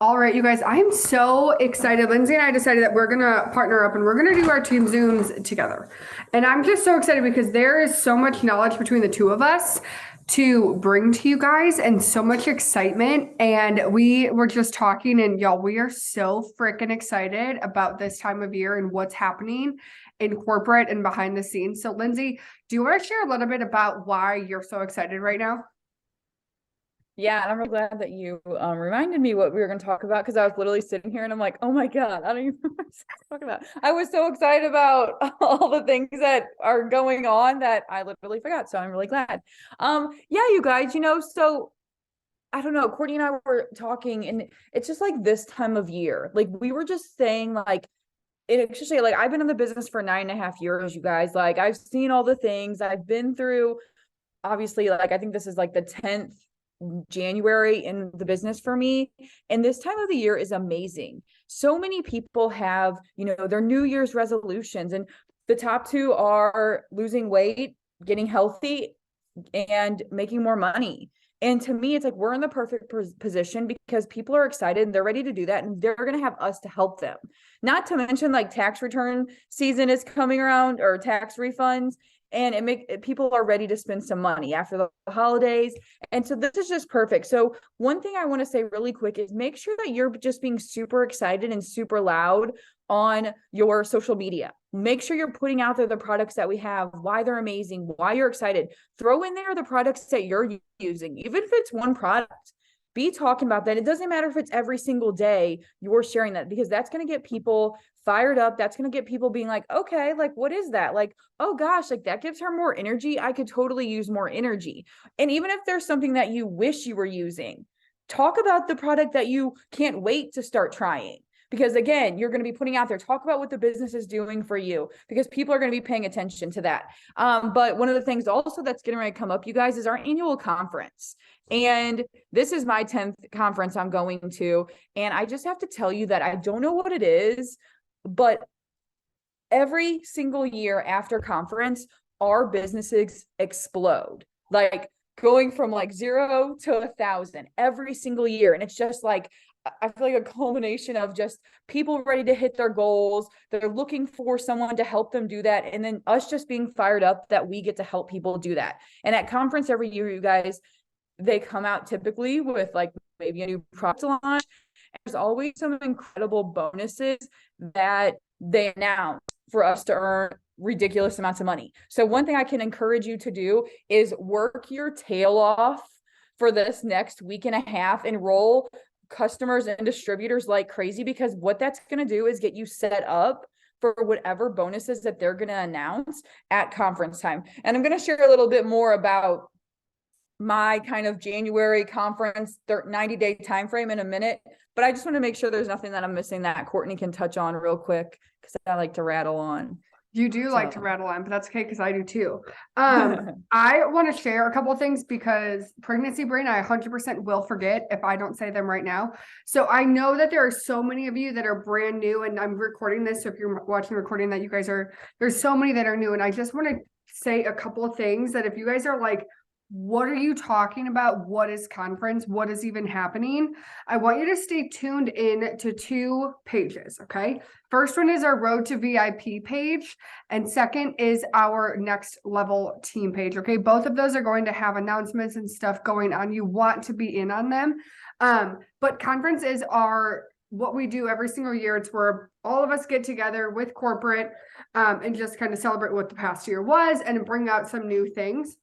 All right, you guys, I am so excited. Lindsay and I decided that we're gonna partner up and we're gonna do our team Zooms together. And I'm just so excited because there is so much knowledge between the two of us to bring to you guys and so much excitement. And we were just talking, and y'all, we are so freaking excited about this time of year and what's happening in corporate and behind the scenes. So, Lindsay, do you want to share a little bit about why you're so excited right now? Yeah, and I'm really glad that you reminded me what we were going to talk about because I was literally sitting here and I'm like, oh my God, I don't even know what to talk about. I was so excited about all the things that are going on that I literally forgot. So I'm really glad. Yeah, you guys, so I don't know, Courtney and I were talking, and it's just like this time of year. Like we were just saying, like, especially like I've been in the business for 9.5 years, you guys. Like I've seen all the things I've been through. Obviously, like I think this is like the 10th January in the business for me. And this time of the year is amazing. So many people have, their New Year's resolutions, and the top two are losing weight, getting healthy, and making more money. And to me, it's like we're in the perfect position because people are excited and they're ready to do that. And they're going to have us to help them. Not to mention, like, tax return season is coming around, or tax refunds. And people are ready to spend some money after the holidays. And so this is just perfect. So one thing I want to say really quick is make sure that you're just being super excited and super loud on your social media. Make sure you're putting out there the products that we have, why they're amazing, why you're excited. Throw in there the products that you're using, even if it's one product. Be talking about that. It doesn't matter if it's every single day you're sharing that, because that's going to get people fired up. That's going to get people being like, okay, like, what is that? Like, oh gosh, like that gives her more energy. I could totally use more energy. And even if there's something that you wish you were using, talk about the product that you can't wait to start trying. Because again, you're going to be putting out there, talk about what the business is doing for you, because people are going to be paying attention to that. But one of the things also that's getting ready to come up, you guys, is our annual conference. And this is my 10th conference I'm going to. And I just have to tell you that I don't know what it is, but every single year after conference, our businesses explode. Like going from like 0 to 1,000 every single year. And it's just like, I feel like a culmination of just people ready to hit their goals. They're looking for someone to help them do that. And then us just being fired up that we get to help people do that. And at conference every year, you guys, they come out typically with like maybe a new product launch. There's always some incredible bonuses that they announce for us to earn ridiculous amounts of money. So one thing I can encourage you to do is work your tail off for this next week and a half. Enroll customers and distributors like crazy, because what that's going to do is get you set up for whatever bonuses that they're going to announce at conference time. And I'm going to share a little bit more about my kind of January conference 90-day time frame in a minute, but I just want to make sure there's nothing that I'm missing that Courtney can touch on real quick, because I like to rattle on. You do like to rattle on, but that's okay because I do too. I want to share a couple of things because pregnancy brain, I 100% will forget if I don't say them right now. So I know that there are so many of you that are brand new, and I'm recording this. So if you're watching recording that, you guys there's so many that are new. And I just want to say a couple of things that if you guys are like, what are you talking about? What is conference? What is even happening? I want you to stay tuned in to two pages, okay? First one is our Road to VIP page, and second is our Next Level team page, okay? Both of those are going to have announcements and stuff going on. You want to be in on them. But conferences are what we do every single year. It's where all of us get together with corporate and just kind of celebrate what the past year was and bring out some new things.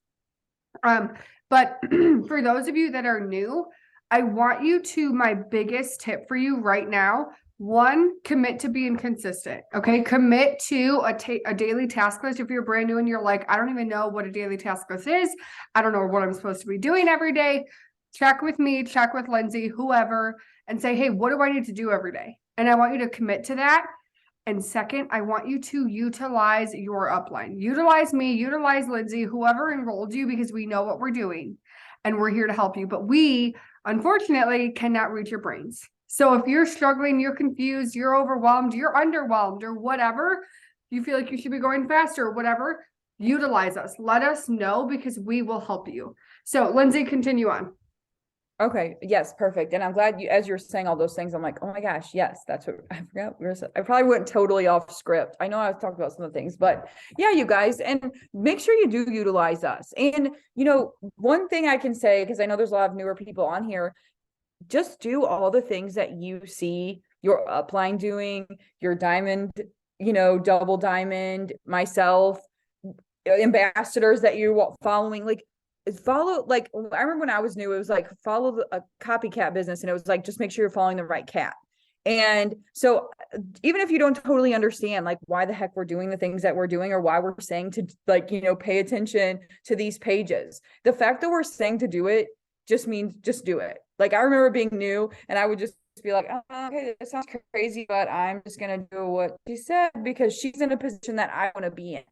But for those of you that are new, I want you to, my biggest tip for you right now, one, commit to being consistent. Okay. Commit to a daily task list. If you're brand new and you're like, I don't even know what a daily task list is. I don't know what I'm supposed to be doing every day. Check with me, check with Lindsay, whoever, and say, hey, what do I need to do every day? And I want you to commit to that. And second, I want you to utilize your upline. Utilize me, utilize Lindsay, whoever enrolled you, because we know what we're doing and we're here to help you. But we, unfortunately, cannot read your brains. So if you're struggling, you're confused, you're overwhelmed, you're underwhelmed, or whatever, you feel like you should be going faster or whatever, utilize us. Let us know, because we will help you. So Lindsay, continue on. Okay, yes, perfect. And I'm glad you, as you're saying all those things, I'm like, oh my gosh, yes, that's what I forgot. I probably went totally off script. I know I was talking about some of the things, but yeah, you guys, and make sure you do utilize us. And, one thing I can say, because I know there's a lot of newer people on here, just do all the things that you see your upline doing, your diamond, double diamond, myself, ambassadors that you're following, like follow, like I remember when I was new, it was like follow a copycat business, and it was like just make sure you're following the right cat. And so even if you don't totally understand like why the heck we're doing the things that we're doing, or why we're saying to like pay attention to these pages, the fact that we're saying to do it just means just do it. Like I remember being new and I would just be like, oh, okay, that sounds crazy, but I'm just gonna do what she said because she's in a position that I want to be in.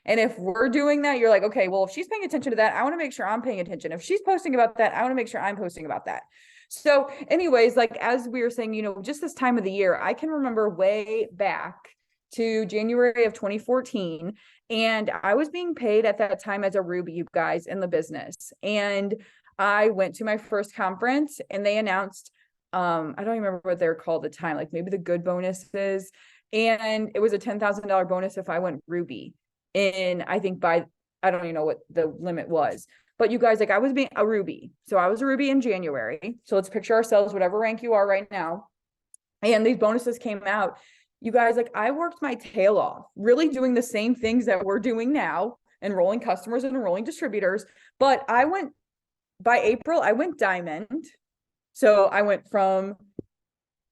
And if we're doing that, you're like, okay, well, if she's paying attention to that, I want to make sure I'm paying attention. If she's posting about that, I want to make sure I'm posting about that. So anyways, like, as we were saying, just this time of the year, I can remember way back to January of 2014. And I was being paid at that time as a Ruby, you guys, in the business. And I went to my first conference and they announced, I don't even remember what they're called at the time, like maybe the good bonuses. And it was a $10,000 bonus if I went Ruby. And I think I don't even know what the limit was, but you guys, like I was being a Ruby. So I was a Ruby in January. So let's picture ourselves, whatever rank you are right now. And these bonuses came out. You guys, like I worked my tail off, really doing the same things that we're doing now, enrolling customers and enrolling distributors. But by April, I went diamond. So I went from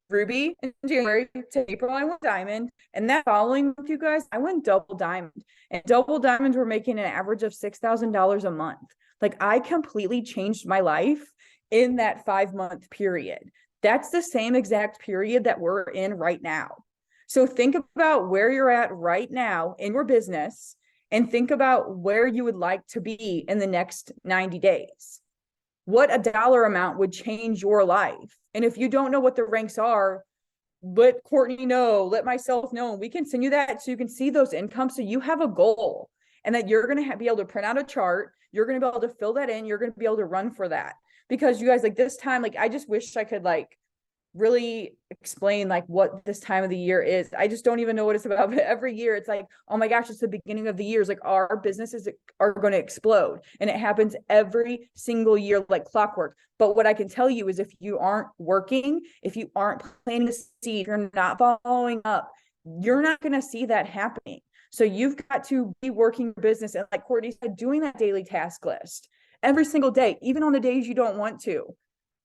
Ruby in January to April, I went diamond. And that following month, you guys, I went double diamond. And double diamonds were making an average of $6,000 a month. Like I completely changed my life in that 5-month period. That's the same exact period that we're in right now. So think about where you're at right now in your business and think about where you would like to be in the next 90 days. What a dollar amount would change your life? And if you don't know what the ranks are, let Courtney know, let myself know, and we can send you that so you can see those incomes so you have a goal and that you're going to be able to print out a chart. You're going to be able to fill that in. You're going to be able to run for that. Because you guys, like this time, like I just wish I could like really explain like what this time of the year is. I just don't even know what it's about. But every year it's like, oh my gosh, it's the beginning of the year. It's like our businesses are going to explode. And it happens every single year like clockwork. But what I can tell you is if you aren't working, if you aren't planting a seed, if you're not following up, you're not going to see that happening. So you've got to be working your business. And like Courtney said, doing that daily task list every single day, even on the days you don't want to.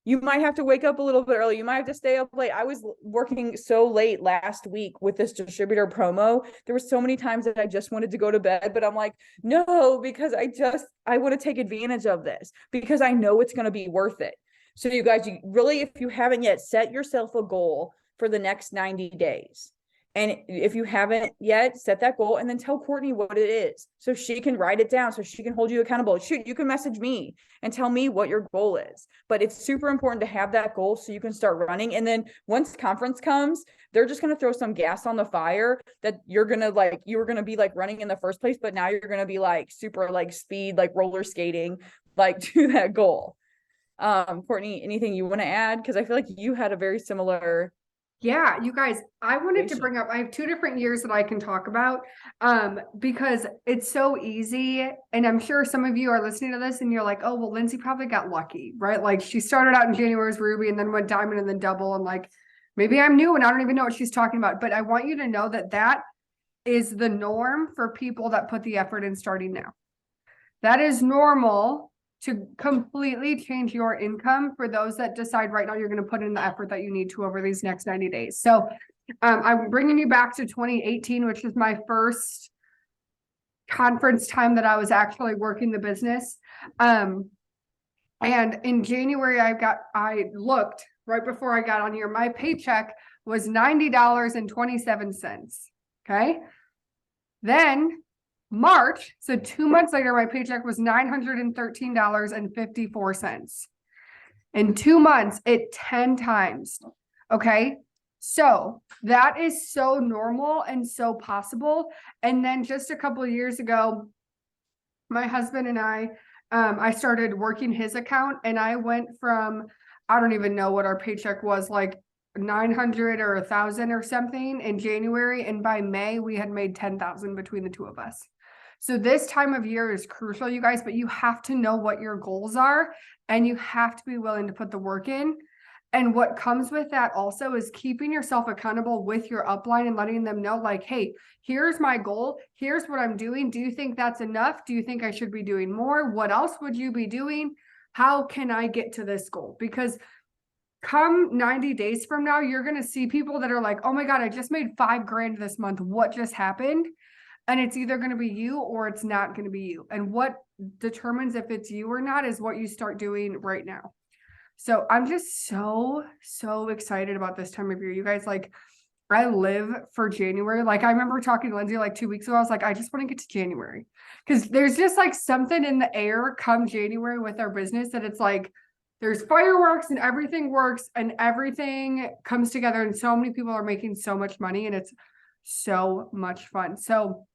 You might have to wake up a little bit early. You might have to stay up late. I was working so late last week with this distributor promo. There were so many times that I just wanted to go to bed, but I'm like, no, because I want to take advantage of this because I know it's going to be worth it. So you guys, you really, if you haven't yet, set yourself a goal for the next 90 days. And if you haven't yet, set that goal and then tell Courtney what it is so she can write it down, so she can hold you accountable. Shoot, you can message me and tell me what your goal is. But it's super important to have that goal so you can start running. And then once conference comes, they're just going to throw some gas on the fire that you were going to be like running in the first place, but now you're going to be like super like speed, like roller skating, like to that goal. Courtney, anything you want to add? Because I feel like you had a very similar. Yeah, you guys, I wanted to bring up, I have 2 different years that I can talk about, because it's so easy. And I'm sure some of you are listening to this and you're like, oh, well, Lindsay probably got lucky, right? Like she started out in January as Ruby and then went diamond and then double. And like, maybe I'm new and I don't even know what she's talking about, but I want you to know that that is the norm for people that put the effort in starting now. That is normal to completely change your income for those that decide right now you're going to put in the effort that you need to over these next 90 days. So I'm bringing you back to 2018, which is my first conference time that I was actually working the business. And in January, I looked right before I got on here, my paycheck was $90.27. Okay. Then March, so 2 months later, my paycheck was $913.54. In 2 months, it 10 times. Okay. So that is so normal and so possible. And then just a couple of years ago, my husband and I I started working his account and I went from, I don't even know what our paycheck was, like 900 or 1,000 or something in January. And by May, we had made 10,000 between the two of us. So this time of year is crucial, you guys, but you have to know what your goals are and you have to be willing to put the work in. And what comes with that also is keeping yourself accountable with your upline and letting them know, like, hey, here's my goal. Here's what I'm doing. Do you think that's enough? Do you think I should be doing more? What else would you be doing? How can I get to this goal? Because come 90 days from now, you're going to see people that are like, oh my God, I just made $5,000 this month. What just happened? And it's either going to be you or it's not going to be you. And what determines if it's you or not is what you start doing right now. So I'm just so excited about this time of year. You guys, like, I live for January. Like, I remember talking to Lindsay like 2 weeks ago. I was like, I just want to get to January because there's just like something in the air come January with our business that it's like there's fireworks and everything works and everything comes together and so many people are making so much money and it's so much fun. So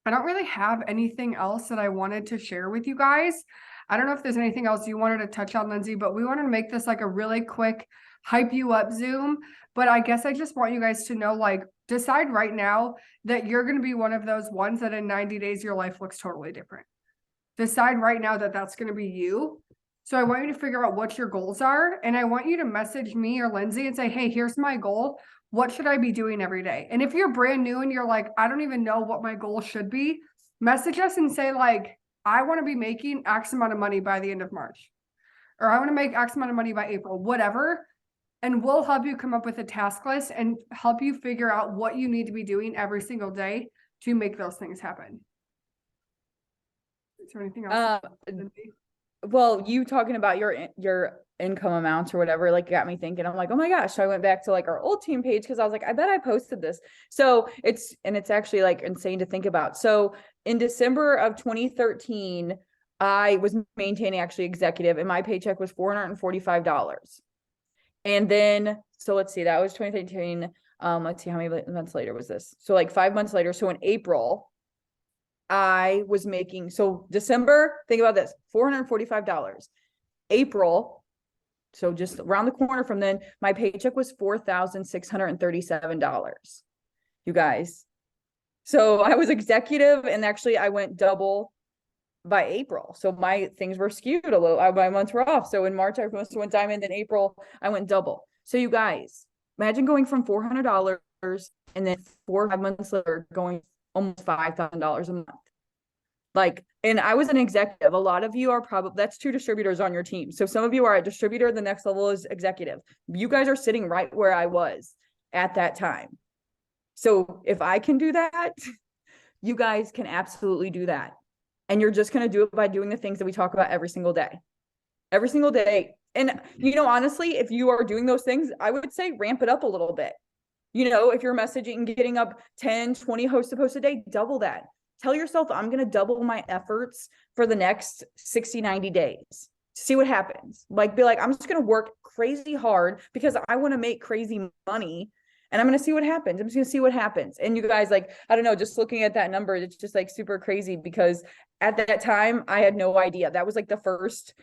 I don't really have anything else that I wanted to share with you guys. I don't know if there's anything else you wanted to touch on, Lindsay, but we wanted to make this like a really quick hype you up Zoom. But I guess I just want you guys to know, like, decide right now that you're going to be one of those ones that in 90 days, your life looks totally different. Decide right now that that's going to be you. So I want you to figure out what your goals are. And I want you to message me or Lindsay and say, hey, here's my goal. What should I be doing every day? And if you're brand new and you're like, I don't even know what my goal should be, message us and say, like, I want to be making X amount of money by the end of March, or I want to make X amount of money by April, whatever. And we'll help you come up with a task list and help you figure out what you need to be doing every single day to make those things happen. Is there anything else? Well, you talking about your income amounts or whatever, like got me thinking. I'm like, oh my gosh. So I went back to like our old team page because I was like, I bet I posted this. So it's actually like insane to think about. So in December of 2013, I was maintaining actually executive and my paycheck was $445. And then, so let's see, that was 2013. Let's see how many months later was this. So like 5 months later. So in April, I was making, so December, think about this, $445. April, so just around the corner from then, my paycheck was $4,637. You guys. So I was executive and actually I went double by April. So my things were skewed a little, my months were off. So in March, I must have went diamond. In April, I went double. So you guys, imagine going from $400 and then 4 or 5 months later going almost $5,000 a month. Like, and I was an executive. A lot of you are probably, that's 2 distributors on your team. So some of you are a distributor. The next level is executive. You guys are sitting right where I was at that time. So if I can do that, you guys can absolutely do that. And you're just going to do it by doing the things that we talk about every single day. Every single day. And, you know, honestly, if you are doing those things, I would say ramp it up a little bit. You know, if you're messaging, getting up 10, 20 posts a day, double that. Tell yourself, I'm going to double my efforts for the next 60, 90 days. See what happens. Like, be like, I'm just going to work crazy hard because I want to make crazy money. And I'm going to see what happens. I'm just going to see what happens. And you guys, like, I don't know, just looking at that number, it's just like super crazy because at that time, I had no idea. That was like the first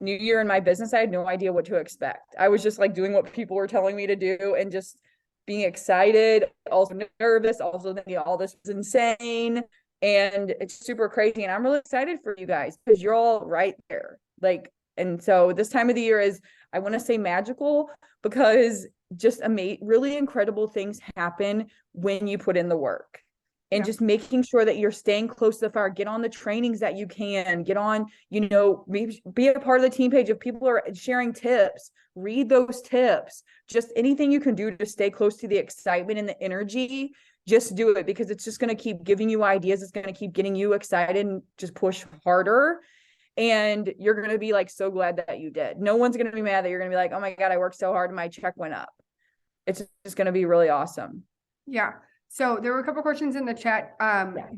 new year in my business. I had no idea what to expect. I was just like doing what people were telling me to do and just being excited, also nervous, also thinking all this is insane. And it's super crazy. And I'm really excited for you guys because you're all right there. Like, and so this time of the year is, I want to say magical because just really incredible things happen when you put in the work. And just making sure that you're staying close to the fire, get on the trainings that you can, get on, you know, maybe be a part of the team page. If people are sharing tips, read those tips, just anything you can do to stay close to the excitement and the energy, just do it because it's just going to keep giving you ideas. It's going to keep getting you excited and just push harder. And you're going to be like, so glad that you did. No one's going to be mad that you're going to be like, oh my God, I worked so hard and my check went up. It's just going to be really awesome. Yeah. So there were a couple questions in the chat.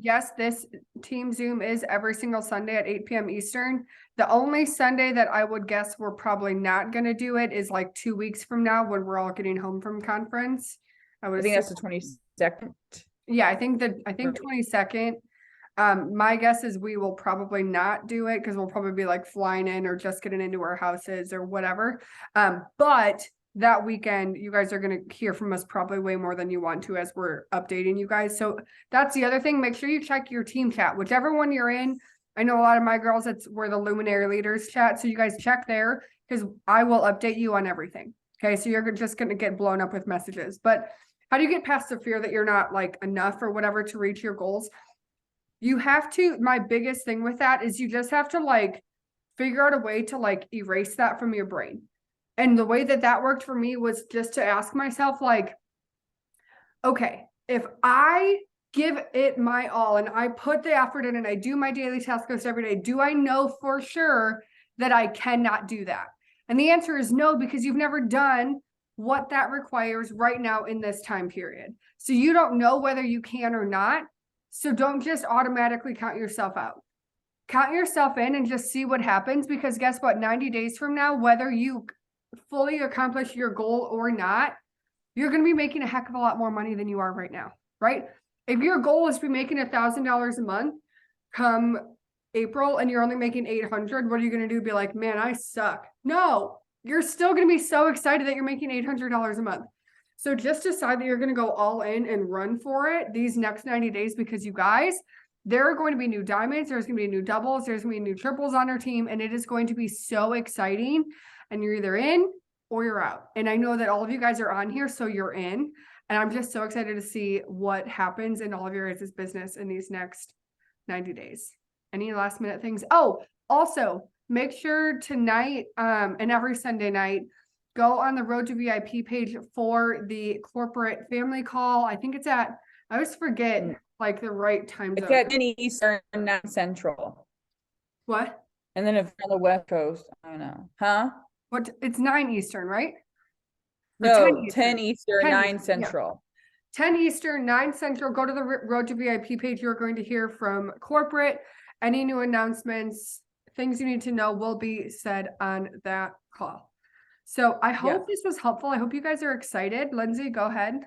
Yes, this team Zoom is every single Sunday at 8 p.m. Eastern. The only Sunday that I would guess we're probably not going to do it is like 2 weeks from now when we're all getting home from conference. I think that's the 22nd. Yeah, I think 22nd. My guess is we will probably not do it because we'll probably be like flying in or just getting into our houses or whatever. But that weekend, you guys are going to hear from us probably way more than you want to as we're updating you guys. So that's the other thing. Make sure you check your team chat, whichever one you're in. I know a lot of my girls, it's where the Luminary Leaders chat. So you guys check there because I will update you on everything. Okay. So you're just going to get blown up with messages. But how do you get past the fear that you're not like enough or whatever to reach your goals? You have to, my biggest thing with that is you just have to like figure out a way to like erase that from your brain. And the way that that worked for me was just to ask myself, like, okay, if I give it my all and I put the effort in and I do my daily task list every day, do I know for sure that I cannot do that? And the answer is no, because you've never done what that requires right now in this time period. So you don't know whether you can or not. So don't just automatically count yourself out. Count yourself in and just see what happens, because guess what? 90 days from now, whether you fully accomplish your goal or not, you're going to be making a heck of a lot more money than you are right now, right? If your goal is to be making $1,000 a month come April and you're only making 800, what are you going to do? Be like, man, I suck. No, you're still going to be so excited that you're making $800 a month. So just decide that you're going to go all in and run for it these next 90 days, because you guys, there are going to be new diamonds. There's going to be new doubles. There's going to be new triples on our team. And it is going to be so exciting. And you're either in or you're out. And I know that all of you guys are on here, so you're in. And I'm just so excited to see what happens in all of your guys' business in these next 90 days. Any last minute things? Oh, also make sure tonight and every Sunday night, go on the Road to VIP page for the corporate family call. I think it's at, I always forget like the right time It's zone. at 10 Eastern, 9 Central. What? And then if you're on the West Coast, I don't know. Huh? What? It's 9 Eastern, right? Or No, 10 Eastern, 10 9 Eastern, yeah. Central. 10 Eastern, 9 Central. Go to the Road to VIP page. You're going to hear from corporate. Any new announcements, things you need to know will be said on that call. So I hope this was helpful. I hope you guys are excited. Lindsay, go ahead.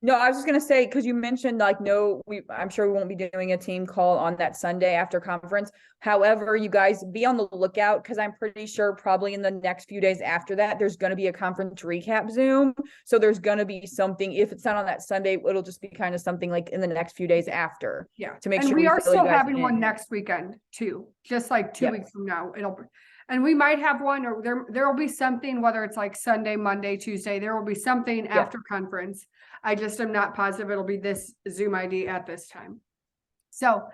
No, I was just gonna say, because you mentioned like, no, I'm sure we won't be doing a team call on that Sunday after conference. However, you guys be on the lookout, because I'm pretty sure probably in the next few days after that, there's going to be a conference recap Zoom. So there's going to be something, if it's not on that Sunday, it'll just be kind of something like in the next few days after. Yeah. To make and sure we are fill you still guys having in. one next weekend too, just like 2 weeks from now. And we might have one, or there will be something, whether it's like Sunday, Monday, Tuesday, there will be something after conference. I just am not positive it'll be this Zoom ID at this time. So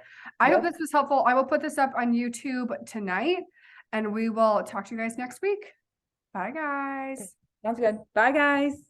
I hope this was helpful. I will put this up on YouTube tonight, and we will talk to you guys next week. Bye, guys. Sounds good. Bye, guys.